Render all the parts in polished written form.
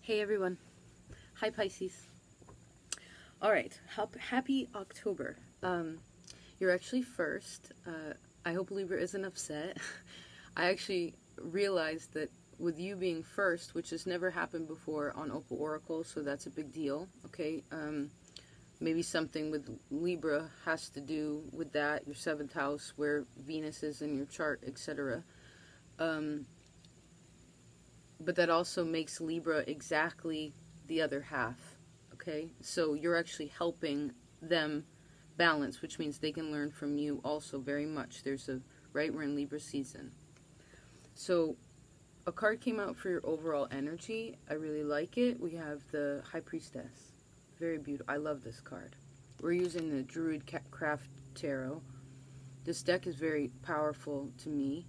Hey everyone. Hi Pisces. Alright, happy October. You're actually first. I hope Libra isn't upset. I actually realized that with you being first, which has never happened before on Opal Oracle, so that's a big deal, okay? Maybe something with Libra has to do with that, your 7th house, where Venus is in your chart, etc. But that also makes Libra exactly the other half, okay? So you're actually helping them balance, which means they can learn from you also very much. Right, we're in Libra season. So a card came out for your overall energy. I really like it. We have the High Priestess. Very beautiful. I love this card. We're using the Druid Craft Tarot. This deck is very powerful to me.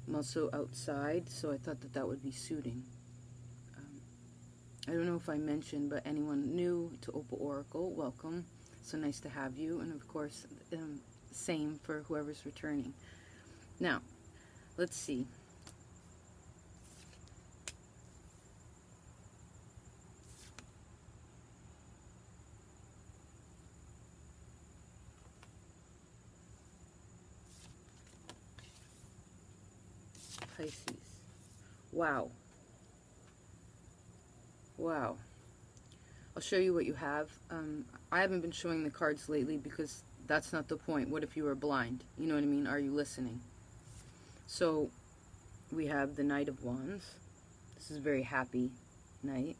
I'm also outside, so I thought that would be suiting. I don't know if I mentioned, but anyone new to Opal Oracle, welcome. So nice to have you, and of course, same for whoever's returning. Now, let's see. Pisces. Wow. Wow. I'll show you what you have. I haven't been showing the cards lately because that's not the point. What if you were blind? You know what I mean? Are you listening? So, we have the Knight of Wands. This is a very happy night.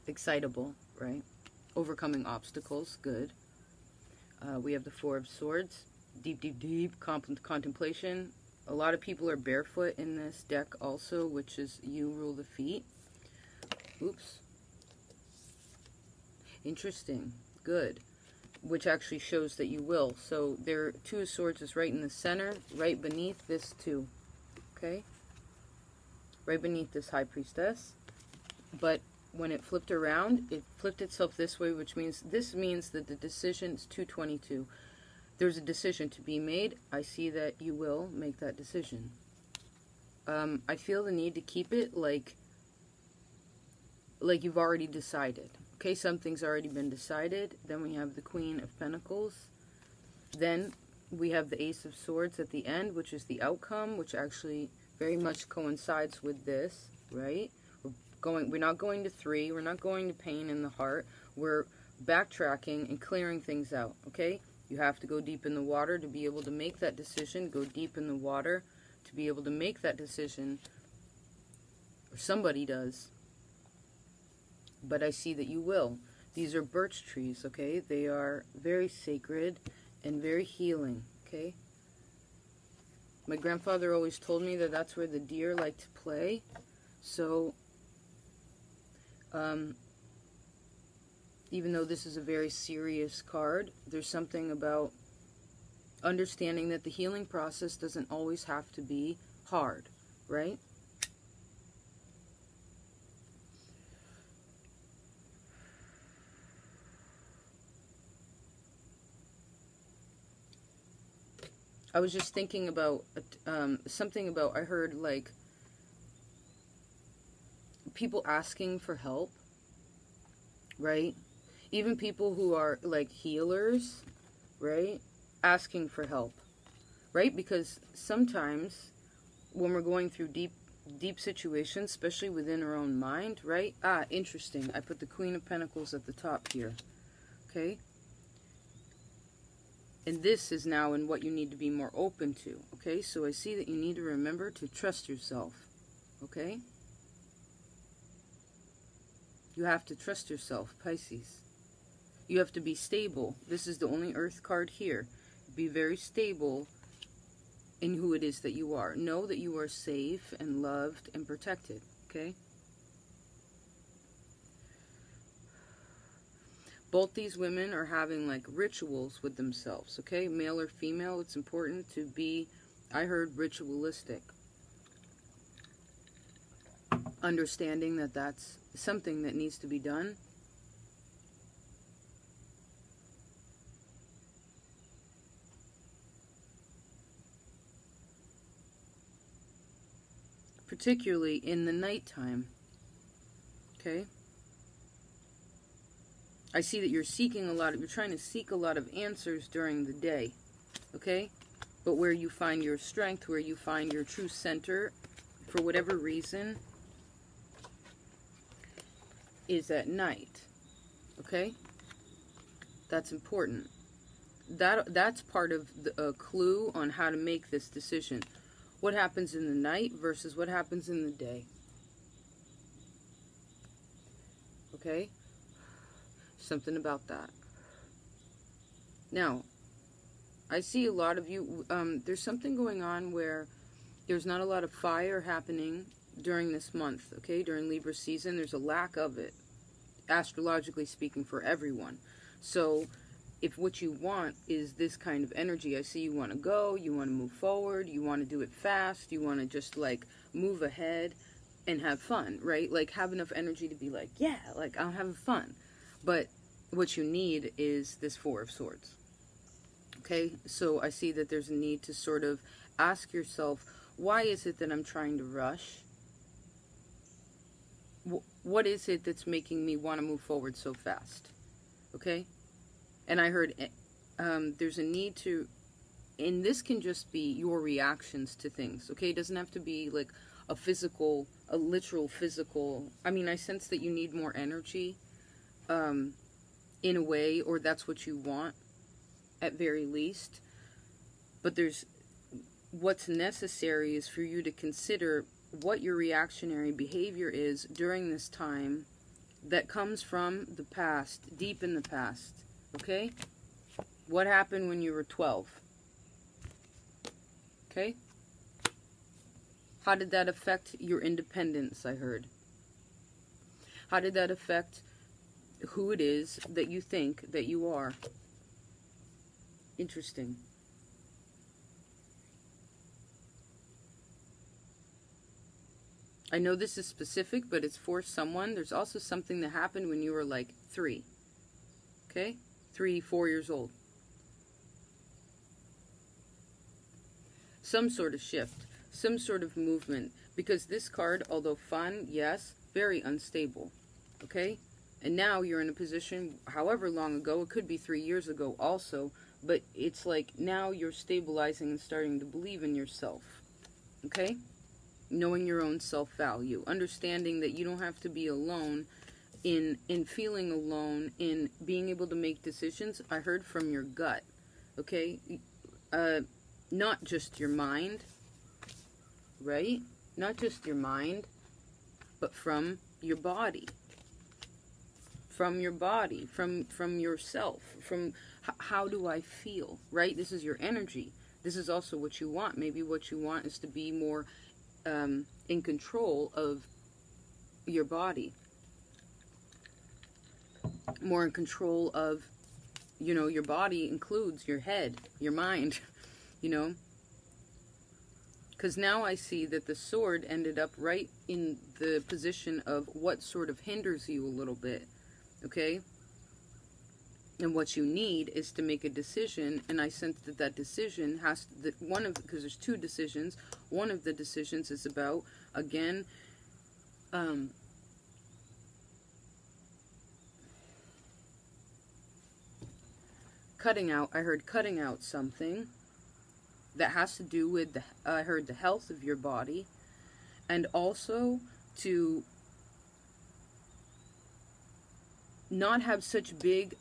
Excitable, right? Overcoming obstacles, good. We have the Four of Swords. Deep, deep, deep contemplation. A lot of people are barefoot in this deck also, which is you rule the feet. Oops. Interesting. Good. Which actually shows that you will. So there, Two of Swords is right in the center, right beneath this two. Okay? Right beneath this High Priestess. But when it flipped around, it flipped itself this way, which means, this means that the decision is 222. There's a decision to be made. I see that you will make that decision. I feel the need to keep it like you've already decided. Okay, something's already been decided. Then we have the Queen of Pentacles. Then we have the Ace of Swords at the end, which is the outcome, which actually very much coincides with this, right? We're not going to 3. We're not going to pain in the heart. We're backtracking and clearing things out, okay? You have to go deep in the water to be able to make that decision. Go deep in the water to be able to make that decision. Or somebody does. But I see that you will. These are birch trees, okay? They are very sacred and very healing, okay? My grandfather always told me that that's where the deer like to play. So, even though this is a very serious card, there's something about understanding that the healing process doesn't always have to be hard, right? I was just thinking about something about, I heard like people asking for help, right? Even people who are like healers, right? Asking for help, right? Because sometimes when we're going through deep situations, especially within our own mind, right? Ah, interesting. I put the Queen of Pentacles at the top here, okay? And this is now in what you need to be more open to, okay? So I see that you need to remember to trust yourself, okay? You have to trust yourself, Pisces. You have to be stable. This is the only Earth card here. Be very stable in who it is that you are. Know that you are safe and loved and protected, okay? Both these women are having like rituals with themselves, okay? Male or female, it's important to be, I heard, ritualistic. Understanding that that's something that needs to be done. particularly in the nighttime. Okay? I see that you're trying to seek a lot of answers during the day. Okay? But where you find your strength, where you find your true center, for whatever reason, is at night. Okay? That's important. That's part of a clue on how to make this decision. What happens in the night versus what happens in the day. Okay? Something about that. Now, I see a lot of you, there's something going on where there's not a lot of fire happening during this month, okay? During Libra season, there's a lack of it, astrologically speaking, for everyone. So, if what you want is this kind of energy, I see you want to go, you want to move forward, you want to do it fast, you want to just, like, move ahead and have fun, right? Like, have enough energy to be like, yeah, like, I'm having fun. But what you need is this Four of Swords. Okay, so I see that there's a need to sort of ask yourself, why is it that I'm trying to rush? What is it that's making me want to move forward so fast? Okay, and I heard there's a need to, and this can just be your reactions to things. Okay, it doesn't have to be like a literal physical. I mean, I sense that you need more energy, in a way, or that's what you want, at very least. But what's necessary is for you to consider what your reactionary behavior is during this time that comes from the past, deep in the past. Okay? What happened when you were 12? Okay? How did that affect your independence, I heard? How did that affect who it is that you think that you are? Interesting. I know this is specific, but it's for someone. There's also something that happened when you were like 3. Okay? 3, 4 years old. Some sort of shift. Some sort of movement. Because this card, although fun, yes, very unstable. Okay? And now you're in a position, however long ago, it could be 3 years ago also, but it's like now you're stabilizing and starting to believe in yourself. Okay? Knowing your own self-value. Understanding that you don't have to be alone in feeling alone, in being able to make decisions. I heard from your gut. Okay? Not just your mind. Right? Not just your mind, but from your body. From your body, from yourself, from how do I feel, right? This is your energy. This is also what you want. Maybe what you want is to be more in control of your body. More in control of, your body includes your head, your mind, Because now I see that the sword ended up right in the position of what sort of hinders you a little bit. Okay? And what you need is to make a decision, and I sense that decision has to, because there's 2 decisions. One of the decisions is about, again, cutting out. I heard cutting out something that has to do with I heard the health of your body, and also to not have such big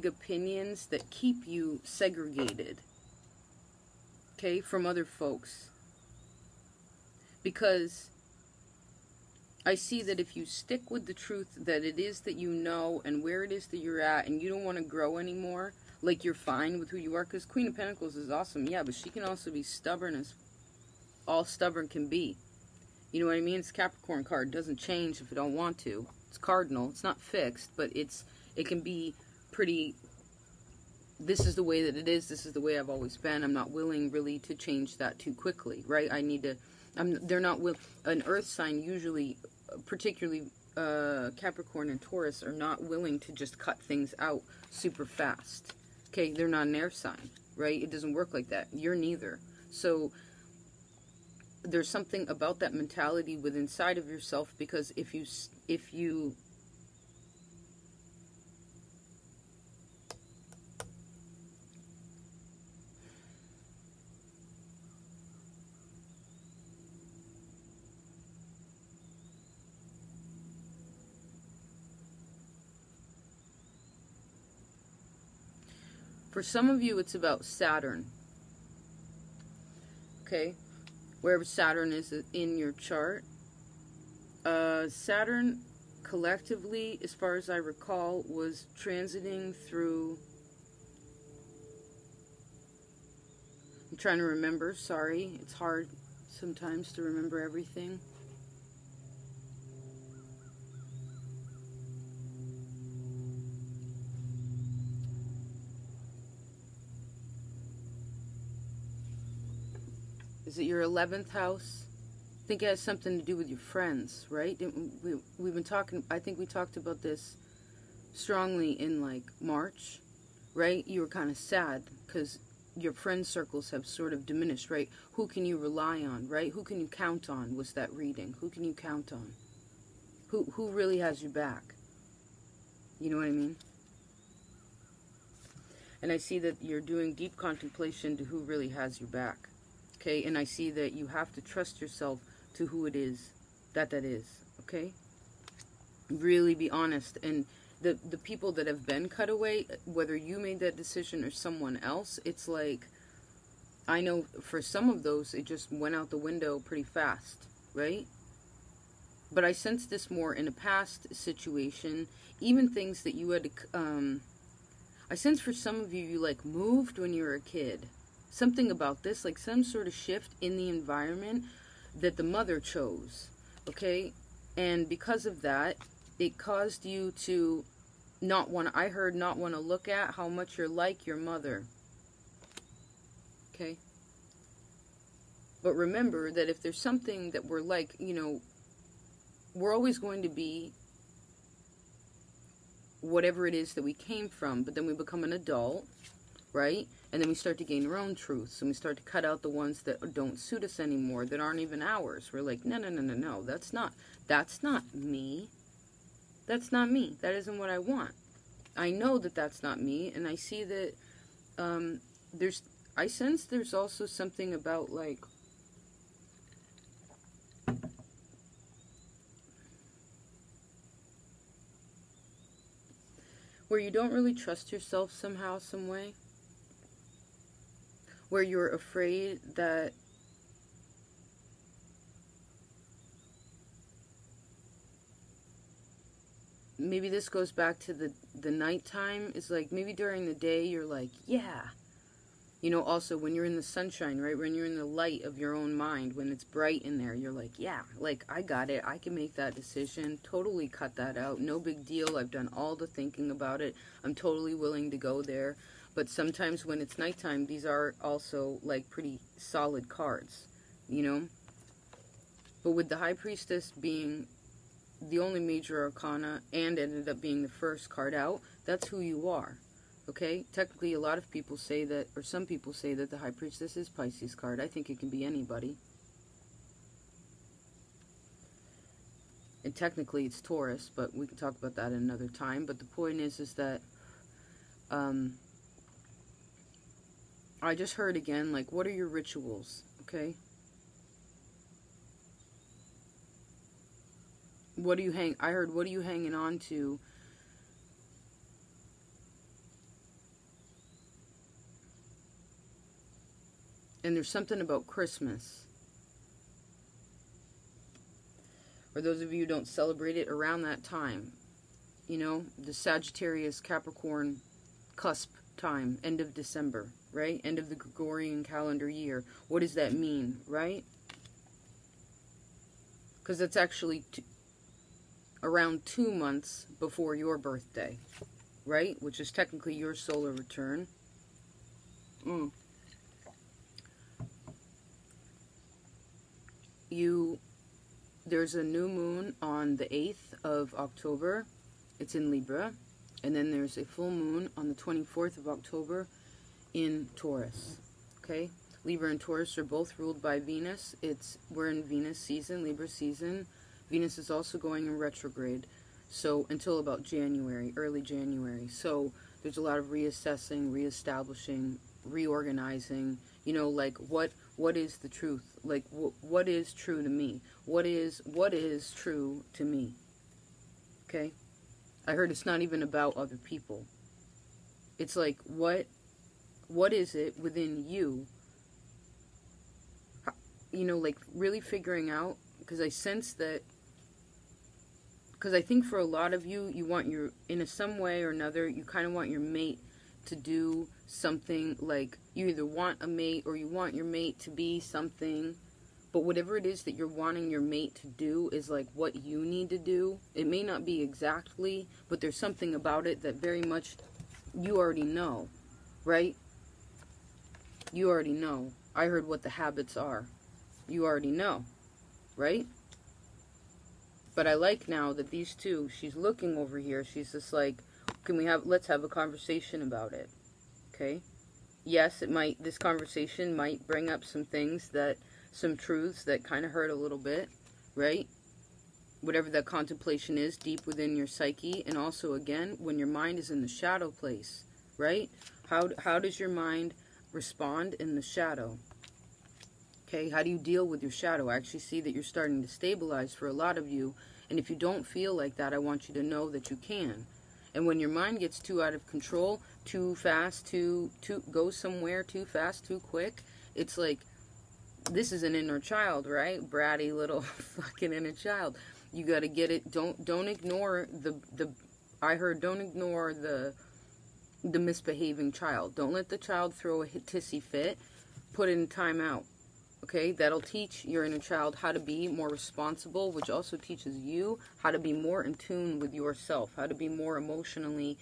opinions that keep you segregated, okay, from other folks. Because I see that if you stick with the truth that it is that you know and where it is that you're at, and you don't want to grow anymore, like you're fine with who you are, because Queen of Pentacles is awesome, yeah, but she can also be stubborn as all stubborn can be. You know what I mean? It's a Capricorn card. It doesn't change if it don't want to. It's cardinal. It's not fixed, but it can be pretty, this is the way that it is. This is the way I've always been. I'm not willing really to change that too quickly, right? I need to, they're not an earth sign usually, particularly Capricorn and Taurus, are not willing to just cut things out super fast. Okay, they're not an air sign, right? It doesn't work like that. You're neither. So there's something about that mentality within inside of yourself, because if you for some of you, it's about Saturn. Okay? Wherever Saturn is in your chart. Saturn, collectively, as far as I recall, was transiting through... I'm trying to remember. Sorry. It's hard sometimes to remember everything. Is it your 11th house? I think it has something to do with your friends, right? We've been talking, I think we talked about this strongly in like March, right? You were kind of sad because your friend circles have sort of diminished, right? Who can you rely on, right? Who can you count on was that reading. Who can you count on? Who really has your back? You know what I mean? And I see that you're doing deep contemplation to who really has your back. Okay, and I see that you have to trust yourself to who it is that is, okay? Really be honest. And the people that have been cut away, whether you made that decision or someone else, it's like, I know for some of those, it just went out the window pretty fast, right? But I sense this more in a past situation, even things that you had to, I sense for some of you, you like moved when you were a kid. Something about this, like some sort of shift in the environment that the mother chose, okay? And because of that, it caused you to not want to look at how much you're like your mother, okay? But remember that if there's something that we're like, you know, we're always going to be whatever it is that we came from, but then we become an adult, right? And then we start to gain our own truths, and we start to cut out the ones that don't suit us anymore, that aren't even ours. We're like, no, that's not me. That's not me. That isn't what I want. I know that that's not me, and I see that I sense there's also something about, like, where you don't really trust yourself somehow, some way. Where you're afraid that maybe this goes back to the nighttime. It's like maybe during the day you're like, yeah. You know, also when you're in the sunshine, right? When you're in the light of your own mind, when it's bright in there, you're like, yeah, like I got it. I can make that decision. Totally cut that out. No big deal. I've done all the thinking about it. I'm totally willing to go there. But sometimes when it's nighttime, these are also, like, pretty solid cards, you know? But with the High Priestess being the only major arcana and ended up being the first card out, that's who you are, okay? Technically, a lot of people say that, or some people say that the High Priestess is Pisces card. I think it can be anybody. And technically, it's Taurus, but we can talk about that another time. But the point is that... I just heard again, like, what are your rituals, okay? What are you hanging on to? And there's something about Christmas. For those of you who don't celebrate it, around that time, you know, the Sagittarius Capricorn cusp time, end of December, right? End of the Gregorian calendar year. What does that mean, right? Because that's actually around 2 months before your birthday, right? Which is technically your solar return. There's a new moon on the 8th of October. It's in Libra. And then there's a full moon on the 24th of October in Taurus. Okay? Libra and Taurus are both ruled by Venus. We're in Venus season, Libra season. Venus is also going in retrograde, so until about January, early January. So there's a lot of reassessing, reestablishing, reorganizing. You know, like what is the truth? Like what is true to me? What is true to me? Okay? I heard it's not even about other people. It's like what is it within you? You know, like really figuring out, because I sense that, because I think for a lot of you, you want in some way or another, you kind of want your mate to do something. Like you either want a mate or you want your mate to be something, but whatever it is that you're wanting your mate to do is like what you need to do. It may not be exactly, but there's something about it that very much you already know, right? You already know. I heard what the habits are. You already know, right? But I like now that these two, she's looking over here, she's just like, let's have a conversation about it, okay? Yes, this conversation might bring up some things some truths that kind of hurt a little bit, right? Whatever that contemplation is deep within your psyche. And also, again, when your mind is in the shadow place, right? How does your mind respond in the shadow? Okay, how do you deal with your shadow? I actually see that you're starting to stabilize for a lot of you. And if you don't feel like that, I want you to know that you can. And when your mind gets too out of control, too fast, goes somewhere too fast, too quick, it's like, this is an inner child, right? Bratty little fucking inner child. You got to get it. Don't ignore don't ignore the misbehaving child. Don't let the child throw a tissy fit. Put it in timeout. Okay, that'll teach your inner child how to be more responsible, which also teaches you how to be more in tune with yourself, how to be more emotionally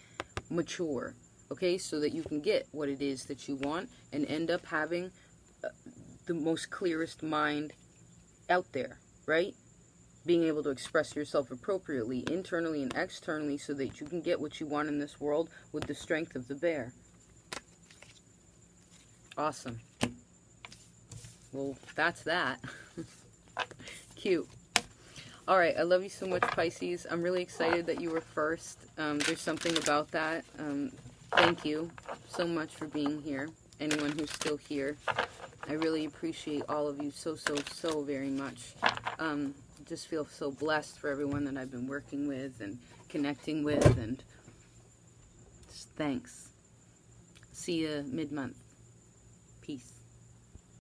mature. Okay, so that you can get what it is that you want and end up having the most clearest mind out there, right? Being able to express yourself appropriately, internally and externally, so that you can get what you want in this world with the strength of the bear. Awesome. Well, that's that. Cute. Alright, I love you so much, Pisces. I'm really excited that you were first. There's something about that. Thank you so much for being here. Anyone who's still here. I really appreciate all of you so very much. Just feel so blessed for everyone that I've been working with and connecting with, and just thanks. See you mid-month. Peace.